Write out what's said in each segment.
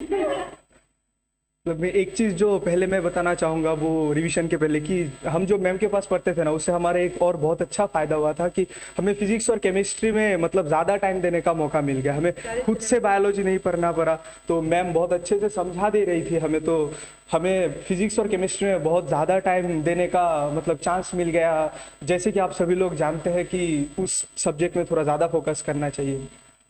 मतलब मैं एक चीज़ जो पहले मैं बताना चाहूँगा वो रिवीजन के पहले कि हम जो मैम के पास पढ़ते थे ना, उससे हमारा एक और बहुत अच्छा फ़ायदा हुआ था कि हमें फिजिक्स और केमिस्ट्री में मतलब ज़्यादा टाइम देने का मौका मिल गया। हमें खुद से बायोलॉजी नहीं पढ़ना पड़ा, तो मैम बहुत अच्छे से समझा दे रही थी हमें, तो हमें फिजिक्स और केमिस्ट्री में बहुत ज़्यादा टाइम देने का मतलब चांस मिल गया। जैसे कि आप सभी लोग जानते हैं कि उस सब्जेक्ट में थोड़ा ज़्यादा फोकस करना चाहिए,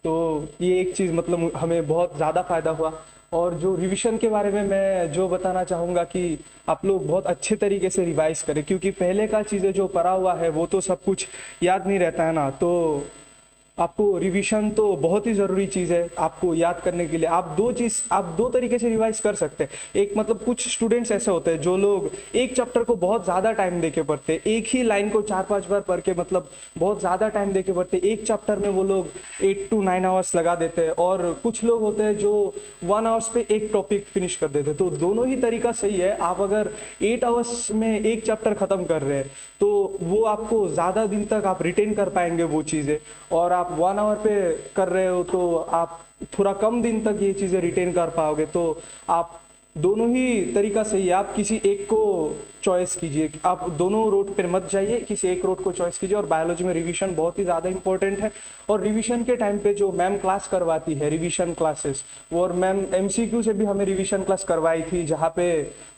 तो ये एक चीज़ मतलब हमें बहुत ज़्यादा फायदा हुआ। और जो रिवीजन के बारे में मैं जो बताना चाहूँगा कि आप लोग बहुत अच्छे तरीके से रिवाइज करें, क्योंकि पहले का चीज़ें जो पढ़ा हुआ है वो तो सब कुछ याद नहीं रहता है ना, तो आपको रिवीजन तो बहुत ही ज़रूरी चीज़ है आपको याद करने के लिए। आप दो तरीके से रिवाइज कर सकते हैं। एक मतलब कुछ स्टूडेंट्स ऐसे होते हैं जो लोग एक चैप्टर को बहुत ज़्यादा टाइम देके पढ़ते हैं, एक ही लाइन को 4-5 बार पढ़ के मतलब बहुत ज़्यादा टाइम देके पढ़ते हैं। एक चैप्टर में वो लोग 8 to 9 आवर्स लगा देते हैं, और कुछ लोग होते हैं जो 1 आवर्स पे एक टॉपिक फिनिश कर देते हैं। तो दोनों ही तरीका सही है। आप अगर 8 आवर्स में एक चैप्टर खत्म कर रहे हैं तो वो आपको ज़्यादा दिन तक आप रिटेन कर पाएंगे वो चीज़ें, और आप 1 आवर पे कर रहे हो तो आप थोड़ा कम दिन तक ये चीज़ें रिटेन कर पाओगे। तो आप दोनों ही तरीका सही है, आप किसी एक को चॉइस कीजिए, आप दोनों रोड पर मत जाइए, किसी एक रोड को चॉइस कीजिए। और बायोलॉजी में रिवीजन बहुत ही ज़्यादा इंपॉर्टेंट है। और रिवीजन के टाइम पे जो मैम क्लास करवाती है रिवीजन क्लासेस, वो और मैम एमसीक्यू से भी हमें रिवीजन क्लास करवाई थी, जहाँ पे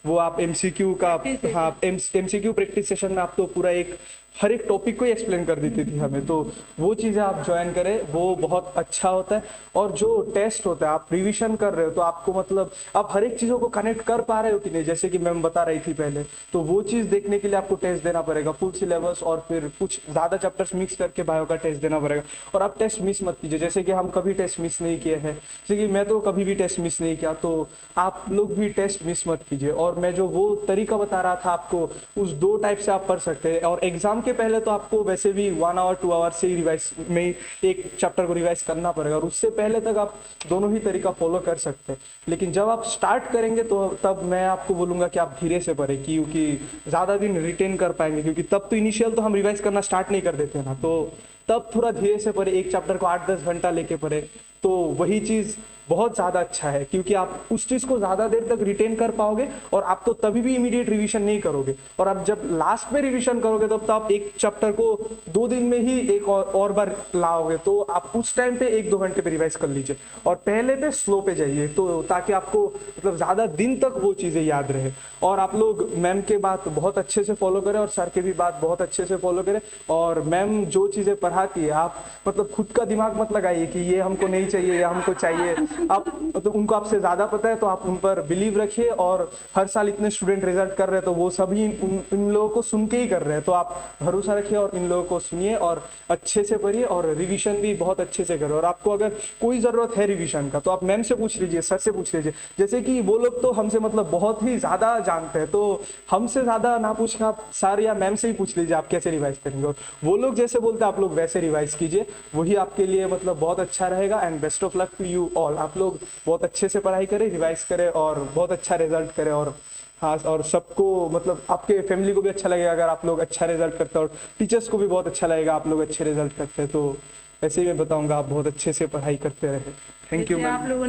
वो आप एमसीक्यू का, हाँ एमसीक्यू प्रैक्टिस सेशन में आप तो पूरा एक हर एक टॉपिक को ही एक्सप्लेन कर देती थी हमें, तो वो चीज़ें आप ज्वाइन करें, वो बहुत अच्छा होता है। और जो टेस्ट होता है, आप रिवीजन कर रहे हो तो आपको मतलब आप हर एक चीज़ों को कनेक्ट कर पा रहे हो कि नहीं, जैसे कि मैम बता रही थी पहले, तो वो चीज़ देखने के लिए आपको टेस्ट देना पड़ेगा, फुल सिलेबस और फिर कुछ ज़्यादा चैप्टर्स मिक्स करके बायो का टेस्ट देना पड़ेगा। और आप टेस्ट मिस मत कीजिए, जैसे कि हम कभी टेस्ट मिस नहीं किए हैं, जैसे कि मैं तो कभी भी टेस्ट मिस नहीं किया, तो आप लोग भी टेस्ट मिस मत कीजिए। और मैं जो वो तरीका बता रहा था आपको, उस 2 टाइप से आप पढ़ सकते हैं। और एग्जाम के पहले तो आपको वैसे भी 1 आवर 2 आवर से ही रिवाइज में एक चैप्टर को रिवाइज करना पड़ेगा, और उससे पहले तक आप दोनों ही तरीका फॉलो कर सकते हैं। लेकिन जब आप स्टार्ट करेंगे तो तब मैं आपको बोलूंगा कि आप धीरे से पढ़ें, क्योंकि ज़्यादा दिन रिटेन कर पाएंगे, क्योंकि तब तो इनिशियल तो हम रिवाइज करना स्टार्ट नहीं कर देते ना, तो तब थोड़ा धीरे से पढ़े, एक चैप्टर को 8-10 घंटा लेके पढ़े, तो वही चीज़ बहुत ज़्यादा अच्छा है, क्योंकि आप उस चीज़ को ज़्यादा देर तक रिटेन कर पाओगे। और आप तो तभी भी इमीडिएट रिवीजन नहीं करोगे, और आप जब लास्ट में रिवीजन करोगे तब तो आप एक चैप्टर को 2 दिन में ही एक और बार लाओगे, तो आप उस टाइम पे 1-2 घंटे पे रिवाइज कर लीजिए, और पहले पे स्लो पे जाइए, तो ताकि आपको मतलब ज़्यादा दिन तक वो चीज़ें याद रहे। और आप लोग मैम के बात बहुत अच्छे से फॉलो करें, और सर के भी बात बहुत अच्छे से फॉलो करें। और मैम जो चीज़ें पढ़ाती है, आप मतलब खुद का दिमाग मत लगाइए कि ये हमको नहीं चाहिए या हमको चाहिए। आप मतलब उनको आपसे ज़्यादा पता है, तो आप उन पर बिलीव रखिए। और हर साल इतने स्टूडेंट रिजल्ट कर रहे हैं, तो वो सभी इन लोगों को सुन के ही कर रहे हैं, तो आप भरोसा रखिए और इन लोगों को सुनिए और अच्छे से पढ़िए, और रिवीजन भी बहुत अच्छे से करो। और आपको अगर कोई ज़रूरत है रिवीजन का, तो आप मैम से पूछ लीजिए, सर से पूछ लीजिए। जैसे कि वो लोग तो हमसे मतलब बहुत ही ज़्यादा जानते हैं, तो हमसे ज़्यादा ना पूछ के आप सर या मैम से ही पूछ लीजिए आप कैसे रिवाइज करेंगे, और वो लोग जैसे बोलते हैं आप लोग वैसे रिवाइज कीजिए, वही आपके लिए मतलब बहुत अच्छा रहेगा। And best of luck to you all. आप लोग बहुत अच्छे से पढ़ाई करें, रिवाइज करें, और बहुत अच्छा रिजल्ट करें। और हाँ, और सबको मतलब आपके फैमिली को भी अच्छा लगेगा अगर आप लोग अच्छा रिजल्ट करते हैं, और टीचर्स को भी बहुत अच्छा लगेगा आप लोग अच्छे रिजल्ट करते हैं। तो ऐसे ही मैं बताऊंगा, आप बहुत अच्छे से पढ़ाई करते रहे। Thank you ma'am.